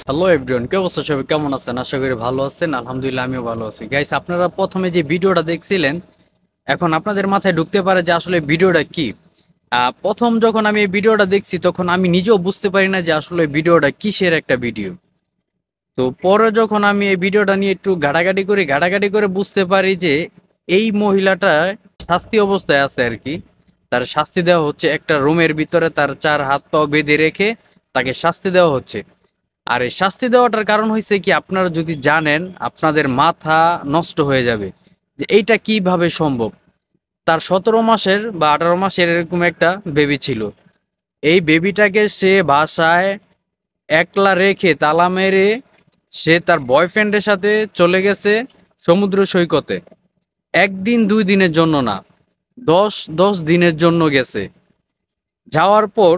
Hello everyone, কে অবস্থা? সবাই কেমন আছেন? আশা করি ভালো আছেন। আলহামদুলিল্লাহ আমিও ভালো আছি। গাইস, আপনারা প্রথমে যে ভিডিওটা দেখছিলেন, এখন আপনাদের মাথায় ঢুকতে পারে যে আসলে ভিডিওটা কি। প্রথম যখন আমি এই ভিডিওটা দেখছি তখন আমি নিজেও বুঝতে পারি না যে আসলে ভিডিওটা কিসের একটা ভিডিও। তো পরে যখন আমি এই ভিডিওটা নিয়ে একটু ঘাটাঘাটি করে বুঝতে পারি যে এই মহিলাটা শাস্তি অবস্থায় আছে আর কি। তার শাস্তি দেওয়া হচ্ছে একটা রুমের ভিতরে, তার চার হাত পা বেঁধে রেখে তাকে শাস্তি দেওয়া হচ্ছে। আর এই শাস্তি দেওয়াটার কারণ হয়েছে কি, আপনারা যদি জানেন আপনাদের মাথা নষ্ট হয়ে যাবে যে এইটা কিভাবে সম্ভব। তার 17 মাসের বা 18 মাসের এরকম একটা বেবি ছিল। এই বেবিটাকে সে বাসায় একলা রেখে তালা মেরে সে তার বয়ফ্রেন্ডের সাথে চলে গেছে সমুদ্র সৈকতে। একদিন 2 দিনের জন্য না, 10 দিনের জন্য গেছে। যাওয়ার পর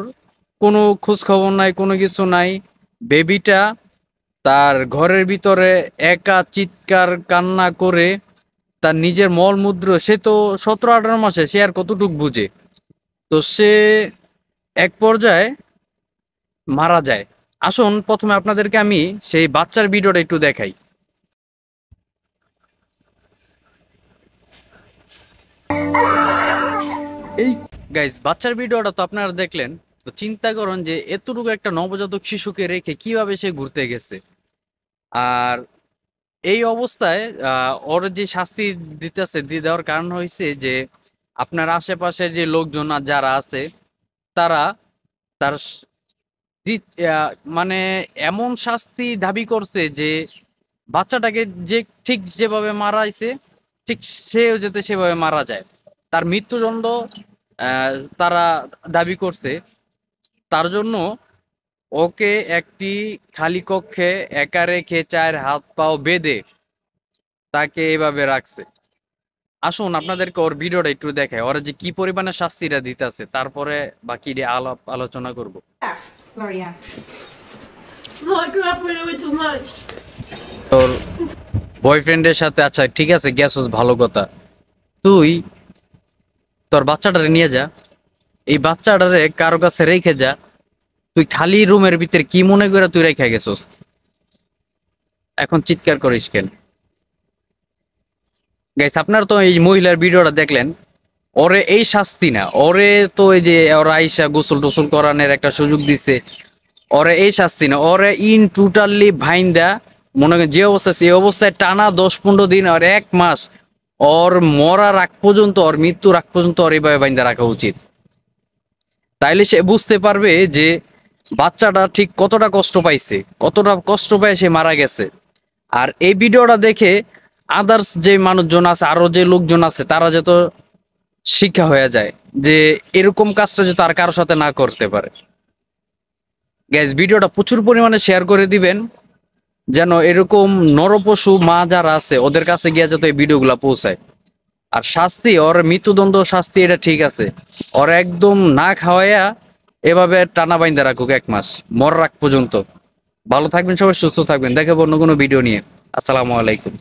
কোনো খোঁজ খবর নাই, কোনো কিছু নাই। বেবিটা তার ঘরের ভিতরে একা চিৎকার কান্না করে তার নিজের মলমূত্র, সে তো 17-18 মাসে, সে আর কতটুক বুঝে। তো সে এক পর্যায়ে মারা যায়। আসুন প্রথমে আপনাদেরকে আমি সেই বাচ্চার ভিডিওটা একটু দেখাই। এই গাইস, বাচ্চার ভিডিওটা তো আপনারা দেখলেন। তো চিন্তা করুন যে এতটুকু একটা নবজাতক শিশুকে রেখে কিভাবে সে ঘুরতে গেছে। আর এই অবস্থায় ওর যে শাস্তি দেওয়ার কারণ হয়েছে যে আপনার আশেপাশে যে লোকজন যারা আছে তারা তার মানে এমন শাস্তি দাবি করছে যে বাচ্চাটাকে যে ঠিক যেভাবে মারাইছে ঠিক সেও যাতে সেভাবে মারা যায়, তার মৃত্যুদণ্ড আহ, তারা দাবি করছে। তার জন্য ওকে একটি খালি কক্ষে একা রেখে চার হাত পাও বেঁধে তাকে এভাবে রাখছে। আসুন আপনাদেরকে ওর ভিডিওটা একটু দেখায়, ওরা যে কি পরিমাণে শাস্তিটা দিতেছে, তারপরে বাকি আলাপ আলোচনা করব। Gloria. Oh, I grew up when I went to lunch. তোর বয়ফ্রেন্ডের সাথে, আচ্ছা ঠিক আছে গেছস, ভালো কথা। তুই তোর বাচ্চাটারে নিয়ে যা, এই বাচ্চাটারে কারো কাছে রেখে যা। তুই খালি রুমের ভিতরে কি মনে করে তুই রেখে গেছস? এখন চিৎকার করিস কেন? গাইস, আপনারা তো এই মহিলার ভিডিওটা দেখলেন। ওরে এই শাস্তি না, ওরে তো এই যে ওরা আইসা গোসল টোসল করানোর একটা সুযোগ দিছে। ওরে এই শাস্তি না, ওরে ইন টোটালি ভাইন্দা, মনে করেন যে অবস্থা সেই অবস্থায় টানা 10-15 দিন আর 1 মাস ওর মরার আগ পর্যন্ত, ওর মৃত্যুর আগ পর্যন্ত ওর এইভাবে বাইন্দা রাখা উচিত। তাইলে সে বুঝতে পারবে যে বাচ্চাটা ঠিক কতটা কষ্ট পাইছে, কতটা কষ্ট পায় সে মারা গেছে। আর এই ভিডিওটা দেখে আদার্স যে মানুষজন আছে, আরো যে লোকজন আছে, তারা যত শিক্ষা হয়ে যায় যে এরকম কাজটা যে তার কারোর সাথে না করতে পারে। গাইজ, ভিডিওটা প্রচুর পরিমাণে শেয়ার করে দিবেন যেন এরকম নরপশু মা যারা আছে ওদের কাছে গিয়ে যাতে এই ভিডিওগুলো পৌঁছায়। আর শাস্তি, ওর মৃত্যুদণ্ড শাস্তি এটা ঠিক আছে, ওর একদম না খাওয়াইয়া এভাবে টানা বাইন্দা রাখুক 1 মাস, মর রাখ পর্যন্ত। ভালো থাকবেন সবাই, সুস্থ থাকবেন। দেখাবো অন্য কোনো ভিডিও নিয়ে। আসসালামু আলাইকুম।